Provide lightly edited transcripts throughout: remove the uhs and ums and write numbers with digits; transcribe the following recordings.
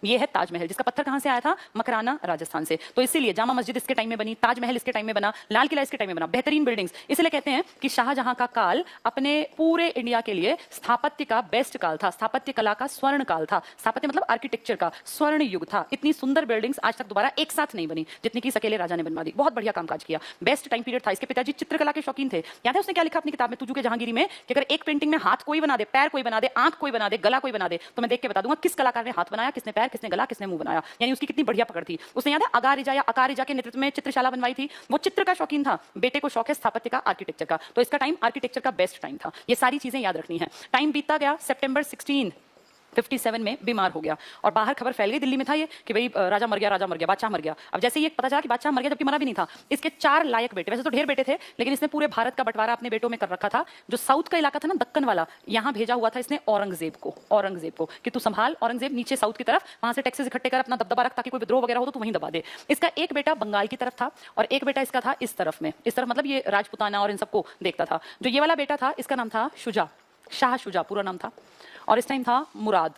ये है ताजमहल, जिसका पत्थर कहां से आया था? मकराना, राजस्थान से। तो इसीलिए जामा मस्जिद इसके टाइम में बनी, ताजमहल इसके टाइम में बना, लाल किला इसके टाइम में बना, बेहतरीन बिल्डिंग्स। इसलिए कहते हैं कि शाहजहां का काल अपने पूरे इंडिया के लिए स्थापत्य का बेस्ट काल था, स्थापत्य कला का स्वर्ण काल था। स्थापत्य मतलब आर्किटेक्चर का स्वर्ण युग था। इतनी सुंदर बिल्डिंग्स आज तक दोबारा एक साथ नहीं बनी जितनी कि इस अकेले राजा ने बनवा दी। बहुत बढ़िया कामकाज किया, बेस्ट टाइम पीरियड था। इसके पिताजी चित्रकला के शौकीन थे। याद है उसने क्या लिखा अपनी किताब में तुजू के जहांगीरी में कि अगर एक पेंटिंग में हाथ कोई बना दे, पैर कोई बना दे, आंख कोई बना दे, गला कोई बना दे, तो मैं देख के बता दूंगा किस कलाकार ने हाथ बनाया, किसने पैर, किसने गला, किसने मुंह बनाया। यानी उसकी कितनी बढ़िया पकड़ थी। उसने याद है अगारिजा या अकारिजा के नेतृत्व में चित्रशाला बनवाई थी। वो चित्र का शौकीन था, बेटे को शौक है स्थापत्य का, आर्किटेक्चर का। तो इसका टाइम आर्किटेक्चर का बेस्ट टाइम था। ये सारी चीजें याद रखनी है। टाइम बीतता गया, सितंबर 1657 में बीमार हो गया और बाहर खबर फैल गई, दिल्ली में था ये कि भाई राजा मर गया, बादशाह मर गया। अब जैसे ये पता चला कि बादशाह मर गया, जबकि मरा भी नहीं था, इसके 4 लायक बेटे, वैसे तो ढेर बेटे थे, लेकिन इसने पूरे भारत का बंटवारा अपने बेटों में कर रखा था। जो साउथ का इलाका था ना, दक्कन वाला, यहाँ भेजा हुआ था इसने औरंगजेब को कि तू संभाल औरंगजेब, नीचे साउथ की तरफ, वहां से टैक्सेस इकट्ठे कर, अपना दबदबा रख, ताकि कोई विद्रोह वगैरह हो तो तू वहीं दबा दे। इसका एक बेटा बंगाल की तरफ था और एक बेटा इसका था इस तरफ में, इस तरफ मतलब ये राजपुताना और इन सबको देखता था। जो ये वाला बेटा था इसका नाम था शुजा, शाह शुजा पूरा नाम था, और इस टाइम था मुराद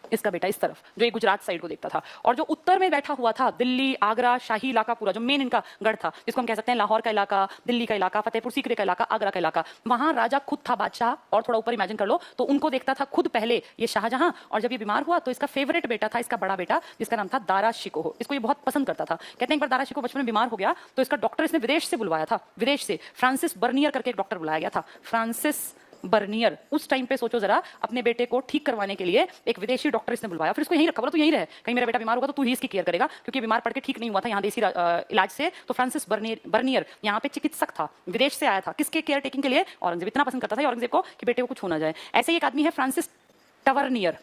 इसका बेटा इस तरफ, जो ये गुजरात साइड को देखता था। और जो उत्तर में बैठा हुआ था, दिल्ली, आगरा, शाही इलाका पूरा, जो मेन इनका गढ़ था, जिसको हम कह सकते हैं लाहौर का इलाका, दिल्ली का इलाका, फतेहपुर सीकरी का इलाका, आगरा का इलाका, वहां राजा खुद था बादशाह। और थोड़ा ऊपर इमेजिन कर लो, तो उनको देखता था खुद पहले ये शाहजहां। और जब ये बीमार हुआ तो इसका फेवरेट बेटा था, इसका बड़ा बेटा, जिसका नाम था दारा शिकोह। इसको ये बहुत पसंद करता था। कहते हैं एक बार दारा शिकोह बचपन में बीमार हो गया तो इसका डॉक्टर इसने विदेश से बुलवाया था, विदेश से फ्रांसिस बर्नियर करके एक डॉक्टर बुलाया गया था। फ्रांसिस बर्नियर, उस टाइम पे सोचो जरा, अपने बेटे को ठीक करवाने के लिए एक विदेशी डॉक्टर इसने बुलवाया, फिर इसको यहीं रखा, बोला तू यहीं रहे, कहीं मेरा बेटा बीमार होगा तो तू ही इसकी केयर करेगा, क्योंकि बीमार पड़ के ठीक नहीं हुआ था यहाँ देसी इलाज से। तो फ्रांसिस बर्नियर यहाँ पे चिकित्सक था, विदेश से आया था, किसके केयर टेकिंग के लिए? औरंगजेब। इतना पसंद करता था औरंगजेब को कि बेटे को कुछ हो ना जाए। ऐसे ही एक आदमी है फ्रांसिस टवरनियर।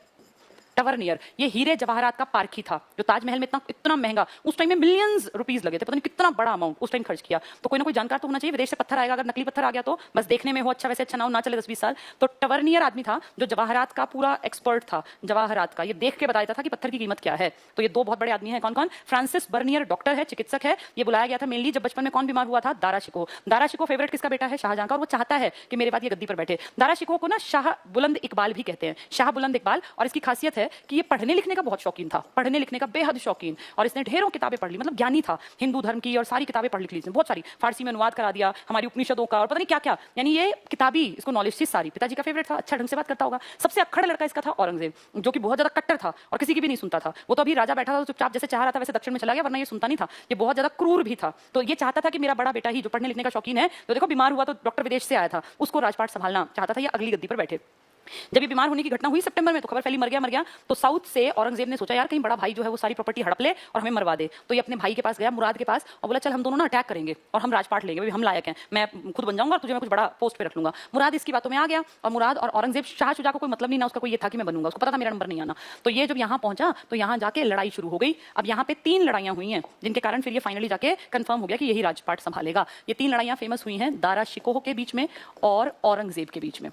ये हीरे जवाहरात का पारखी था, जो ताजमहल में इतना महंगा, उस टाइम में मिलियंस रुपीस लगे थे, पता नहीं कितना बड़ा अमाउंट उस टाइम खर्च किया। तो कोई ना कोई जानकार तो होना चाहिए, विदेश से पत्थर आएगा, अगर नकली पत्थर आ गया तो बस देखने में हो अच्छा, वैसे अच्छा ना हो, ना चले 10-20 साल। तो टवरनियर आदमी था जो जवाहरात का पूरा एक्सपर्ट था, जवाहरात का, ये देख के बताया था कि पत्थर की कीमत क्या है। तो ये 2 बहुत बड़े आदमी हैं। कौन कौन? फ्रांसिस बर्नियर डॉक्टर है, चिकित्सक है। ये बुलाया गया था मेनली जब बचपन में कौन बीमार हुआ था? दारा शिकोह। दारा शिकोह फेवरेट किसका बेटा है? शाहजहां का, और वो चाहता है कि मेरे बाद ये गद्दी पर बैठे। दारा शिकोह को ना शाह बुलंद इकबाल भी कहते हैं, शाह बुलंद इकबाल। और इसकी खासियत है कि ये पढ़ने लिखने का बहुत शौकीन था, पढ़ने लिखने का बेहद शौकीन, और इसने ढेरों किताबें पढ़ ली, मतलब ज्ञानी था, हिंदू धर्म की और सारी किताबें पढ़ लिख ली इसने, बहुत सारी, फारसी में अनुवाद करा दिया, हमारी उपनिषदों का और पता नहीं क्या क्या। यानी ये किताबी इसको नॉलेज थी सारी। पिताजी का फेवरेट था, अच्छा ढंग से बात करता होगा। सबसे अक्खड़ लड़का इसका था औरंगजेब, जो कि बहुत ज्यादा कट्टर था और किसी की भी नहीं सुनता था। वो तो अभी राजा बैठा था तो चुपचाप जैसे चाह रहा था वैसे दक्षिण में चला गया, वरना ये सुनता नहीं था। ये बहुत ज्यादा क्रूर भी था। तो ये चाहता था कि मेरा बड़ा बेटा ही जो पढ़ने लिखने का शौकीन है, तो देखो बीमार हुआ तो डॉक्टर विदेश से आया था, उसको राजपाट संभालना चाहता था, ये अगली गद्दी पर बैठे। जब ये बीमार होने की घटना हुई सितंबर में, तो खबर फैली मर गया, तो साउथ से औरंगजेब ने सोचा यार कहीं बड़ा भाई जो है वो सारी प्रॉपर्टी हड़प ले और हमें मरवा दे। तो ये अपने भाई के पास गया, मुराद के पास, और बोला चल हम दोनों ना अटैक करेंगे और हम राजपाट लेंगे, भाई हम लायक हैं, मैं खुद बन जाऊंगा और तुझे मैं कुछ बड़ा पोस्ट पे रख लूंगा। मुराद इसकी बातों में आ गया, और मुराद और औरंगजेब, शाह शुजा को कोई मतलब नहीं ना, उसका कोई ये था कि मैं बनूंगा, उसको पता था मेरा नंबर नहीं आना। तो ये जब यहाँ पहुंचा तो यहाँ जाके लड़ाई शुरू हो गई। अब यहाँ पे 3 लड़ाइयां हुई हैं, जिनके कारण फिर ये फाइनली जाके कंफर्म हो गया कि यही राजपाट संभालेगा। ये 3 लड़ाइयां फेमस हुई हैं, दारा शिकोह के बीच में और औरंगजेब के बीच में।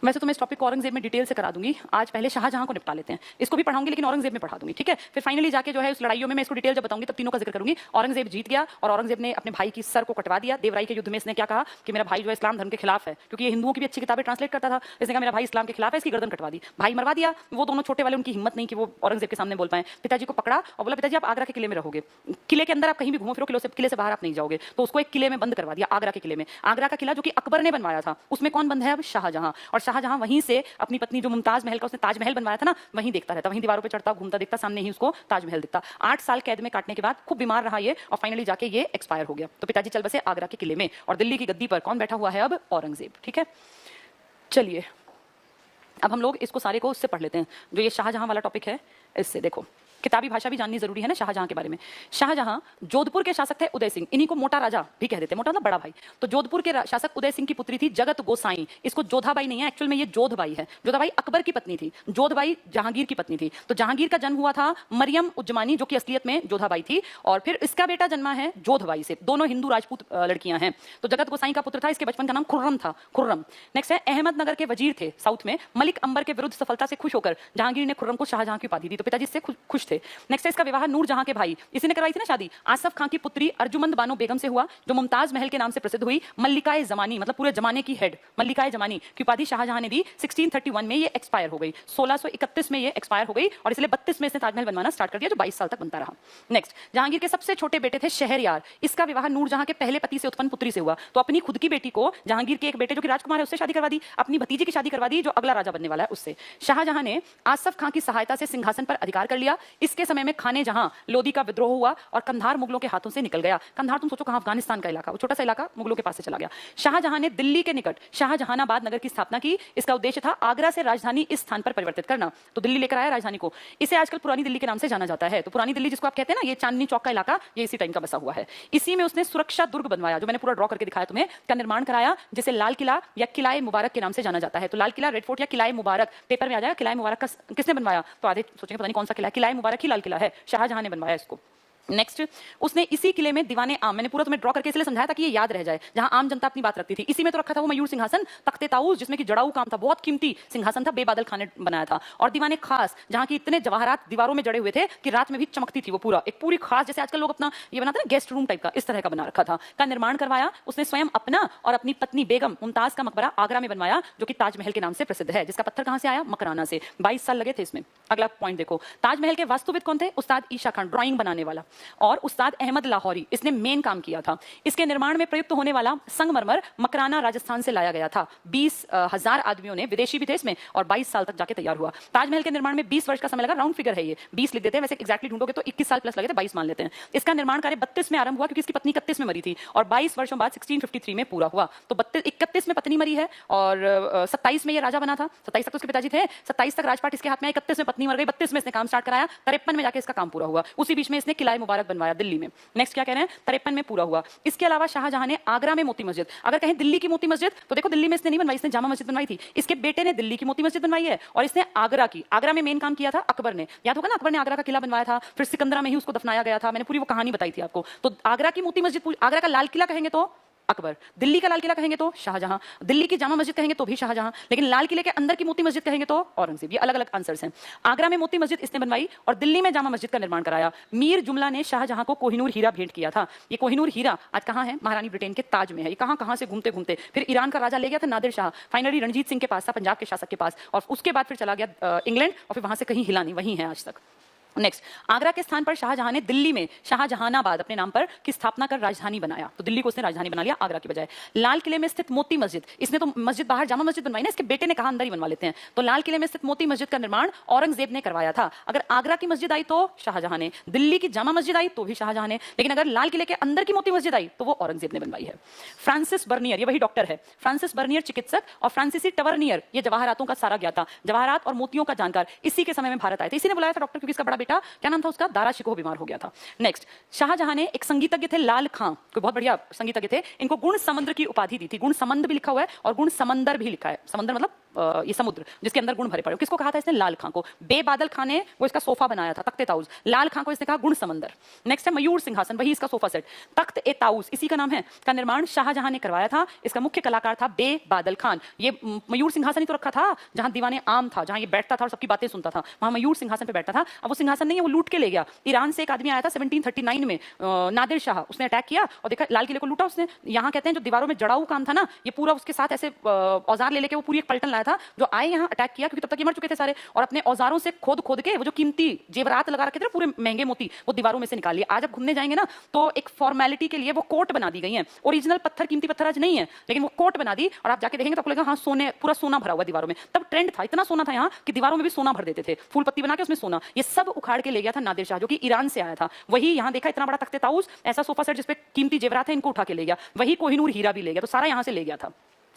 वैसे तो मैं इस टॉपिक को औरंगजेब में डिटेल से करा दूंगी, आज पहले शाहजहां को निपटा लेते हैं। इसको भी पढ़ाऊंगी लेकिन औरंगजेब में पढ़ा दूंगी, ठीक है? फिर फाइनली जाके जो है उस लड़ाइयों में मैं इसको डिटेल जब बताऊंगी तब तीनों का जिक्र करूंगी। औरंगजेब जीत गया और औरंगजेब ने अपने भाई की सर को कटवा दिया। देवराई के युद्ध में इसने क्या कहा कि मेरा भाई जो है इस्लाम धर्म के खिलाफ है, क्योंकि ये हिंदुओं की भी अच्छी किताबें ट्रांसलेट करता था। इसने कहा मेरा भाई इस्लाम के खिलाफ है, इसकी गर्दन कटवा दी, भाई मरवा दिया। वो दोनों छोटे वाले, उनकी हिम्मत नहीं कि वो औरंगजेब के सामने बोल पाए। पिताजी को पकड़ा और बोला पिताजी आप आगरा के किले में रहोगे, किले के अंदर आप कहीं भी घूमो फिरो, किले से बाहर आप नहीं जाओगे। तो उसको एक किले में बंद करवा दिया, आगरा के किले में। आगरा का किला जो कि अकबर ने बनवाया था, उसमें कौन बंद है अब? शाहजहां। और शाहजहां वहीं से अपनी पत्नी जो मुमताज महल का उसने ताजमहल बनवाया था ना, वहीं देखता रहता, वहीं दीवारों पे चढ़ता घूमता दिखता, सामने ही उसको ताजमहल दिखता। 8 साल कैद में काटने के बाद खूब बीमार रहा ये, और फाइनली जाके ये एक्सपायर हो गया। तो पिताजी चल बसे आगरा के किले में, और दिल्ली की गद्दी पर कौन बैठा हुआ है अब? औरंगजेब, ठीक है? चलिए अब हम लोग इसको सारे को उससे पढ़ लेते हैं, जो ये शाहजहां वाला टॉपिक है इससे। देखो किताबी भाषा भी जाननी जरूरी है ना शाहजहां के बारे में। शाहजहां जोधपुर के शासक थे उदय सिंह, इन्हीं को मोटा राजा भी कह देते हैं, मोटा मतलब बड़ा भाई। तो जोधपुर के शासक उदय सिंह की पुत्री थी जगत गोसाई। इसको जोधाबाई नहीं है, एक्चुअल में ये जोधबाई है। जोधाबाई अकबर की पत्नी थी, जोधबाई जहांगीर की पत्नी थी। तो जहांगीर का जन्म हुआ था मरियम उज्जमानी, जो कि असलियत में जोधाबाई थी, और फिर इसका बेटा जन्मा है जोधबाई से। दोनों हिंदू राजपूत लड़कियां हैं। तो जगत गोसाई का पुत्र था, इसके बचपन का नाम खुर्रम था, खुर्रम। नेक्स्ट है अहमदनगर के वजीर थे साउथ में, मलिक अंबर के विरुद्ध सफलता से खुश होकर जहांगीर ने खुर्रम को शाहजहां की उपाधि दी। तो पिताजी से खुश थे। नेक्स्ट है इसका विवाह नूरजहां के भाई, इसी ने करवाई थी ना शादी, आसफ खां की पुत्री अर्जुमंद बानो बेगम से हुआ, जो मुमताज महल के नाम से प्रसिद्ध हुई। मल्लिकाए जमानी मतलब पूरे जमाने की हेड, मल्लिकाए जमानी की उपाधि शाहजहां ने दी। 1631 में ये एक्सपायर हो गई, 1631 में ये एक्सपायर हो गई और इसलिए 32 में इसने ताजमहल बनवाना स्टार्ट कर दिया, जो 22 साल तक बनता रहा। नेक्स्ट, जहांगीर के सबसे छोटे बेटे थे शहरयार, इसका विवाह नूरजहां के पहले पति से उत्पन्न पुत्री से हुआ। तो अपनी खुद की बेटी को जहांगीर के एक बेटे जो कि राजकुमार है उससे शादी करवा दी, अपनी भतीजी की शादी करवा दी जो अगला राजा बनने वाला है उससे। शाहजहां ने आसफ खां की सहायता से सिंहासन पर अधिकार कर लिया। इसके समय में खाने जहां लोदी का विद्रोह हुआ और कंधार मुगलों के हाथों से निकल गया। कंधार तुम सोचो कहां, अफगानिस्तान का इलाका, वो छोटा सा इलाका मुगलों के पास से चला गया। शाहजहां ने दिल्ली के निकट शाहजहानाबाद नगर की स्थापना की। इसका उद्देश्य था आगरा से राजधानी इस स्थान पर परिवर्तित करना, तो दिल्ली लेकर आया राजधानी को। इसे आजकल पुरानी दिल्ली के नाम से जाना जाता है। तो पुरानी दिल्ली जिसको आप कहते हैं ना, ये चांदनी चौक का इलाका, ये इसी टाइम का बसा हुआ है। इसी में उसने सुरक्षा दुर्ग बनवाया, जो मैंने पूरा ड्रॉ करके दिखाया तुम्हें, का निर्माण कराया, जिसे लाल किला या किलाए मुबारक के नाम से जाना जाता है। तो लाल किला, रेड फोर्ट या किलाए मुबारक पेपर में आ जाएगा। किलाए मुबारक का किसने बनवाया, तो आधे सोचेंगे पता नहीं कौन सा किला है, किलाए मुबारक ही लाल किला है, शाहजहां ने बनवाया इसको। नेक्स्ट, उसने इसी किले में दीवाने आम, मैंने पूरा तुम्हें ड्रॉ करके इसलिए समझाया था कि ये याद रह जाए, जहां आम जनता अपनी बात रखती थी। इसी में तो रखा था वो मयूर सिंहासन, तख्ते ताऊस, जिसमें कि जड़ाऊ काम था, बहुत कीमती सिंहासन था, बेबादल खान ने बनाया था। और दीवाने खास, जहां की इतने जवाहरात दीवारों में जड़े हुए थे कि रात में भी चमकती थी वो पूरा, एक पूरी खास, जैसे आजकल लोग अपना ये बनाते हैं गेस्ट रूम टाइप का, इस तरह का बना रखा था, का निर्माण करवाया। उसने स्वयं अपना और अपनी पत्नी बेगम मुमताज का मकबरा आगरा में बनवाया, जो कि ताजमहल के नाम से प्रसिद्ध है, जिसका पत्थर कहां से आया, मकराना से। 22 साल लगे थे इसमें। अगला पॉइंट देखो, ताजमहल के वास्तुविद कौन थे, उस्ताद ईशा खान, ड्राइंग बनाने वाला, और उस्ताद अहमद लाहौरी, इसने मेन काम किया था। इसके निर्माण में प्रयुक्त होने वाला संगमरमर मकराना राजस्थान से लाया गया था। 20,000 आदमियों ने, विदेशी भी थे इसमें, और 22 साल तक जाके तैयार हुआ। ताजमहल के निर्माण में 20 वर्ष का समय लगा, राउंड फिगर है ये, 20 लिख देते हैं, वैसे एक्जैक्टली ढूंढोगे तो 21 साल प्लस लगे थे, 22 मान लेते हैं। इसका निर्माण कार्य 32 में आरंभ हुआ, क्योंकि इसकी पत्नी 31 में मरी थी, और 22 वर्षों बाद 1653 में पूरा हुआ। तो 31 में पत्नी मरी है, और 27 में ये राजा बना था, 27 तक उसके पिताजी थे, 27 तक राजपाट इसके हाथ में आई, 31 में पत्नी मर गई, 32 में इसने काम स्टार्ट कराया, 53 में जाके इसका काम पूरा हुआ। उसी बीच में इसने किलाए मुबारक बनवाया दिल्ली में। नेक्स्ट क्या कह रहे हैं, 53 में पूरा हुआ। इसके अलावा शाहजहां ने आगरा में मोती मस्जिद, अगर कहें दिल्ली की मोती मस्जिद, तो देखो दिल्ली में इसने नहीं बनवाई, इसने जामा मस्जिद बनवाई थी। इसके बेटे ने दिल्ली की मोती मस्जिद बनवाई है, और इसने आगरा की, आगरा में मेन काम किया था अकबर ने, याद होगा ना, अकबर ने आगरा का किला बनवाया था, फिर सिकंदरा में ही उसको दफनाया गया था, मैंने पूरी वो कहानी बताई थी आपको। तो आगरा की मोती मस्जिद, आगरा का लाल किला कहेंगे तो अकबर, दिल्ली का लाल किला कहेंगे तो शाहजहां, दिल्ली की जामा मस्जिद कहेंगे तो भी शाहजहां, लेकिन लाल किले के अंदर की मोती मस्जिद कहेंगे तो औरंगजेब। ये अलग अलग आंसर्स हैं। आगरा में मोती मस्जिद इसने बनवाई और दिल्ली में जामा मस्जिद का निर्माण कराया। मीर जुमला ने शाहजहां को कोहिनूर हीरा भेंट किया था। ये कोहिनूर हीरा आज कहां है, महारानी ब्रिटेन के ताज में है। ये कहां कहां से घूमते घूमते फिर ईरान का राजा ले गया था नादिर शाह, फाइनली रणजीत सिंह के पास था, पंजाब के शासक के पास, और उसके बाद फिर चला गया इंग्लैंड, और फिर वहां से कहीं हिला नहीं, वहीं है आज तक। नेक्स्ट, आगरा के स्थान पर शाहजहां ने दिल्ली में शाहजहानाबाद अपने नाम पर की स्थापना कर राजधानी बनाया। तो दिल्ली को उसने राजधानी बना लिया आगरा की बजाय। लाल किले में स्थित मोती मस्जिद, इसने तो मस्जिद बाहर जामा मस्जिद बनवाई ना, इसके बेटे ने कहा अंदर ही बनवा लेते हैं। तो लाल किले में स्थित मोती मस्जिद का निर्माण औरंगजेब ने करवाया था। अगर आगरा की मस्जिद आई तो शाहजहां ने, दिल्ली की जामा मस्जिद आई तो भी शाहजहां ने, लेकिन अगर लाल किले के अंदर की मोती मस्जिद आई तो वो औरंगजेब ने बनवाई है। फ्रांसिस बर्नियर, ये वही डॉक्टर है, फ्रांसिस बर्नियर चिकित्सक, और फ्रांसिसी टवर्नियर ये जवाहरातों का सारा ज्ञाता, जवाहरात और मोतियों का जानकार, इसी के समय में भारत आए थे। इसी ने बुलाया था डॉक्टर, क्योंकि इसका बड़ा बेटा, क्या नाम था उसका, दारा शिकोह, बीमार हो गया था। नेक्स्ट, शाहजहां ने एक संगीतज्ञ थे लाल खां, कोई बहुत बढ़िया संगीतज्ञ थे, इनको गुण समंदर की उपाधि दी थी। गुण समंद भी लिखा हुआ है और गुण समंदर भी लिखा है। समंदर मतलब ये समुद्र जिसके अंदर गुण भरे पड़े। किसको कहा था इसने, लाल खां को। बेबादल खां ने वो इसका सोफा बनाया था, तख्ते ताउस। लाल खां को इसने कहा गुण समंदर। नेक्स्ट है मयूर सिंहासन, वही इसका सोफा सेट, तख्त ए ताउस इसी का नाम है, का निर्माण शाहजहां ने करवाया था। इसका मुख्य कलाकार था बेबादल खान। ये मयूर सिंहासन ही तो रखा था जहां दीवाने आम था, जहां ये बैठता था और सबकी बातें सुनता था, वहां मयूर सिंहासन पे बैठता था। अब वो सिंहासन नहीं है, वो लूट के ले गया। ईरान से एक आदमी आया था 1739 में, नादिर शाह, उसने अटैक किया और देखा लाल किले को लूटा उसने। यहाँ कहते हैं जो दीवारों में जड़ाऊ काम था ना, ये पूरा उसके साथ ऐसे औजार ले लेके वो पूरी एक पलटन लाया था, जो आए यहाँ अटैक किया, क्योंकि तब तक ये मर चुके थे सारे, और अपने औजारों से खोद खोद के वो जो कीमती जेवरात लगा रखे थे पूरे महंगे मोती, वो दीवारों में से निकाल लिए। आज आप घूमने जाएंगे ना तो एक फॉर्मेलिटी के लिए वो कोट बना दी गई है। ओरिजिनल पत्थर, कीमती पत्थर आज नहीं है, लेकिन वो कोट बना दी, और आप जाके देखेंगे तो आपको लगेगा हाँ सोने, पूरा सोना भरा हुआ दीवारों में। तब ट्रेंड था, इतना सोना था यहाँ कि दीवारों में भी सोना भर देते थे, फूल पत्ती बना के उसमें सोना। ये सब उखाड़ के ले गया था नादिर शाह, जो कि ईरान से आया था। वही यहाँ देखा इतना बड़ा तख्ते ताउस, ऐसा सोफा सेट जिसपे कीमती जेवरात है, इनको उठा के ले गया। वही कोहिनूर हीरा भी ले गया, तो सारा यहाँ से ले गया था।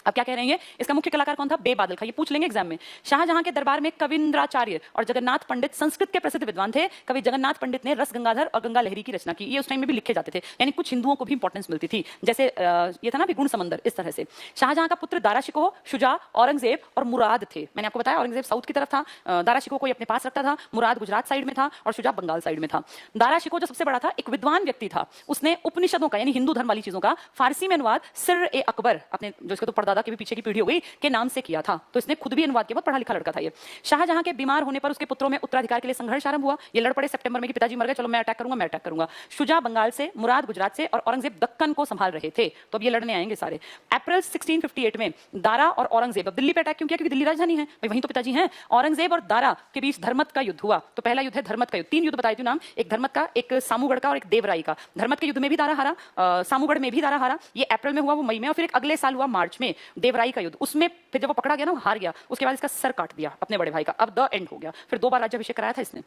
अब क्या कह रहे हैं, इसका मुख्य कलाकार कौन था, बेबादल खां। ये पूछ लेंगे एग्जाम में। शाहजहां के दरबार में कविंद्राचार्य और जगन्नाथ पंडित संस्कृत के प्रसिद्ध विद्वान थे। कवि जगन्नाथ पंडित ने रस गंगाधर और गंगा लहरी की रचना की। ये उस टाइम में भी लिखे जाते थे, यानी कुछ हिंदुओं को भी इंपॉर्टेंस मिलती थी, जैसे ये था ना गुण समंदर, इस तरह से। शाहजहां का पुत्र दारा शिकोह, शुजा, औरंगजेब और मुराद थे। मैंने आपको बताया औरंगजेब साउथ की तरफ था, दारा शिकोह को अपने पास रखता था, मुराद गुजरात साइड में था और शुजा बंगाल साइड में था। दारा शिकोह जो सबसे बड़ा था, एक विद्वान व्यक्ति था। उसने उपनिषदों का, यानी हिंदू धर्म वाली चीजों का फारसी में अनुवाद सिर ए अकबर, अपने जो इसका तो पर्दा परदादा के भी पीछे की पीढ़ी हो गई के नाम से किया था। तो इसने खुद भी अनुवाद किया, बहुत पढ़ा लिखा लड़का था ये। शाहजहां के बीमार होने पर उसके पुत्रों में उत्तराधिकार के लिए संघर्ष आरंभ हुआ। ये लड़ पड़े सितंबर में कि पिताजी मर गए, चलो मैं अटैक करूंगा। शुजा बंगाल से, मुराद गुजरात से और औरंगजेब दक्कन को संभाल रहे थे। तो अब ये लड़ने आएंगे सारे। अप्रैल 1658 में दारा और औरंगजेब, अब दिल्ली पे अटैक क्यों किया? क्योंकि दिल्ली राजधानी है, वहीं तो पिताजी हैं। औरंगजेब और दारा के बीच धर्मत का युद्ध हुआ। तो पहला युद्ध है धर्मत का युद्ध। 3 युद्ध बताए थे नाम, एक धर्मत का, एक सामूगढ़ का और एक देवराई का। धर्मत के युद्ध में भी दारा हारा, सामूगढ़ में भी दारा हारा। ये अप्रैल में हुआ, वो मई में, और फिर एक अगले साल हुआ मार्च में देवराई का युद्ध। उसमें फिर जब वो पकड़ा गया ना, हार गया, उसके बाद इसका सर काट दिया अपने बड़े भाई का। अब द एंड हो गया। फिर 2 बार राज्याभिषेक कराया था इसने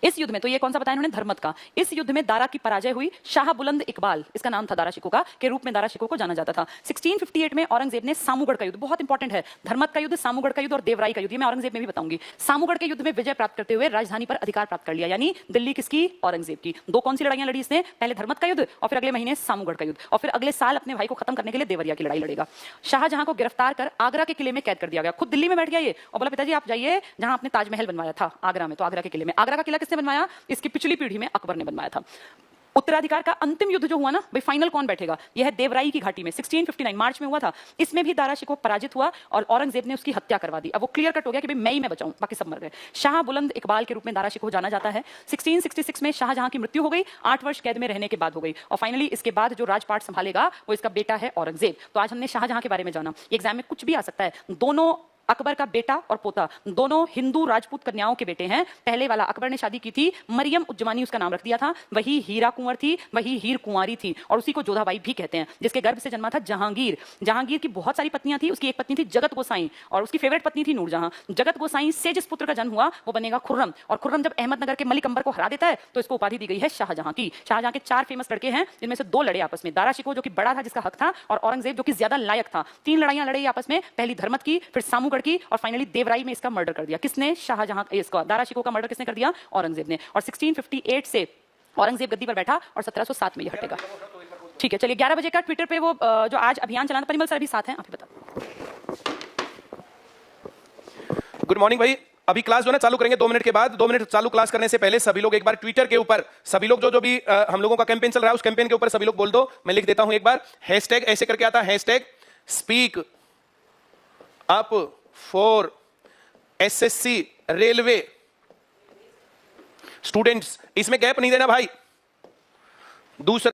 इस युद्ध में। तो ये कौन सा बताया इन्होंने? धर्मत का। इस युद्ध में दारा की पराजय हुई। शाह बुलंद इकबाल, इसका नाम था दारा शिकोह का, के रूप में दारा शिकोह को जाना जाता था। 1658 में औरंगजेब ने सामूगढ़ का युद्ध, बहुत इंपॉर्टेंट है, धर्मत का युद्ध, सामूगढ़ का युद्ध और देवराई का युद्ध, ये मैं औरंगजेब में भी बताऊंगी। सामूगढ़ के युद्ध में विजय प्राप्त करते हुए राजधानी पर अधिकार प्राप्त कर लिया, यानी दिल्ली किसकी? औरंगजेब की। 2 कौन सी लड़ाइयां लड़ी इसने? पहले धर्मत का युद्ध और फिर अगले महीने सामूगढ़ का युद्ध, और फिर अगले साल अपने भाई को खत्म करने के लिए देवरिया की लड़ाई लड़ेगा। शाहजहां को गिरफ्तार कर आगरा के किले में कैद कर दिया गया। खुद दिल्ली में बैठ गया ये और बोला पिताजी आप जाइए जहां आपने ताजमहल बनवाया था आगरा में। तो आगरा के किले में, आगरा का किला किसने बनवाया? इसकी पिछली पीढ़ी में अकबर ने बनवाया था। उत्तराधिकार का अंतिम युद्ध जो हुआ ना भाई, फाइनल कौन बैठेगा? यह है देवराई की घाटी में, 1659 मार्च में हुआ था। इसमें भी दारा शिकोह पराजित हुआ और औरंगजेब ने उसकी हत्या करवा दी। अब वो क्लियर कट हो गया कि भाई मैं ही मैं बचाऊं, बाकी सब मर गए। शाह बुलंद इकबाल के रूप में दारा शिकोह जाना जाता है। 1666 में शाहजहां की मृत्यु हो गई, 8 वर्ष कैद में रहने के बाद हो गई, और फाइनली इसके बाद जो राजपाट संभालेगा वो इसका बेटा है औरंगजेब। तो आज हमने शाहजहां के बारे में जाना। एग्जाम में कुछ भी आ सकता है। दोनों अकबर का बेटा और पोता दोनों हिंदू राजपूत कन्याओं के बेटे हैं। पहले वाला अकबर ने शादी की थी, मरियम उज्जमानी उसका नाम रख दिया था, वही हीरा कुंवर थी, वही हीर कुंवारी थी, और उसी को जोधाबाई भी कहते हैं, जिसके गर्भ से जन्मा था जहांगीर। जहांगीर की बहुत सारी पत्नियां थी, उसकी एक पत्नी थी जगत गोसाई और उसकी फेवरेट पत्नी थी नूरजहां। जगत गोसाई से जिस पुत्र का जन्म हुआ वो बनेगा खुर्रम, और खुर्रम जब अहमदनगर के मलिक अंबर को हरा देता है तो इसको उपाधि दी गई है शाहजहां की। शाहजहां के 4 फेमस लड़के हैं, जिनमें से 2 लड़े आपस में, दारा शिकोह जो कि बड़ा था जिसका हक था, और औरंगजेब जो कि ज्यादा लायक था। 3 लड़ाइयां लड़ी आपस में, पहली धर्मत की, फिर सामूगढ़ की, और फाइनली देवराई में इसका मर्डर कर दिया। किसने? शाहजहां, इसका दारा शिकोह का मर्डर किसने कर दिया? औरंगजेब ने। और 1658 से औरंगजेब गद्दी पर बैठा और 1707 में ये हटेगा। ठीक है, चलिए 11 बजे का ट्विटर पे वो जो आज अभियान चलाना, परिमल सर भी साथ हैं, आप ही बताओ। गुड मॉर्निंग भाई। अभी क्लास जो है ना चालू करेंगे 2 मिनट के बाद। 2 मिनट चालू क्लास करने से पहले सभी लोग एक बार ट्विटर के ऊपर, सभी लोग जो भी हम लोगों का कैंपेन चल रहा है उस कैंपेन के ऊपर सभी लोग बोल दो। मैं लिख देता हूं एक बार, हैशटैग ऐसे करके आता है, hashtag speak up for SSC railway students. इसमें गैप नहीं देना भाई। दूसरा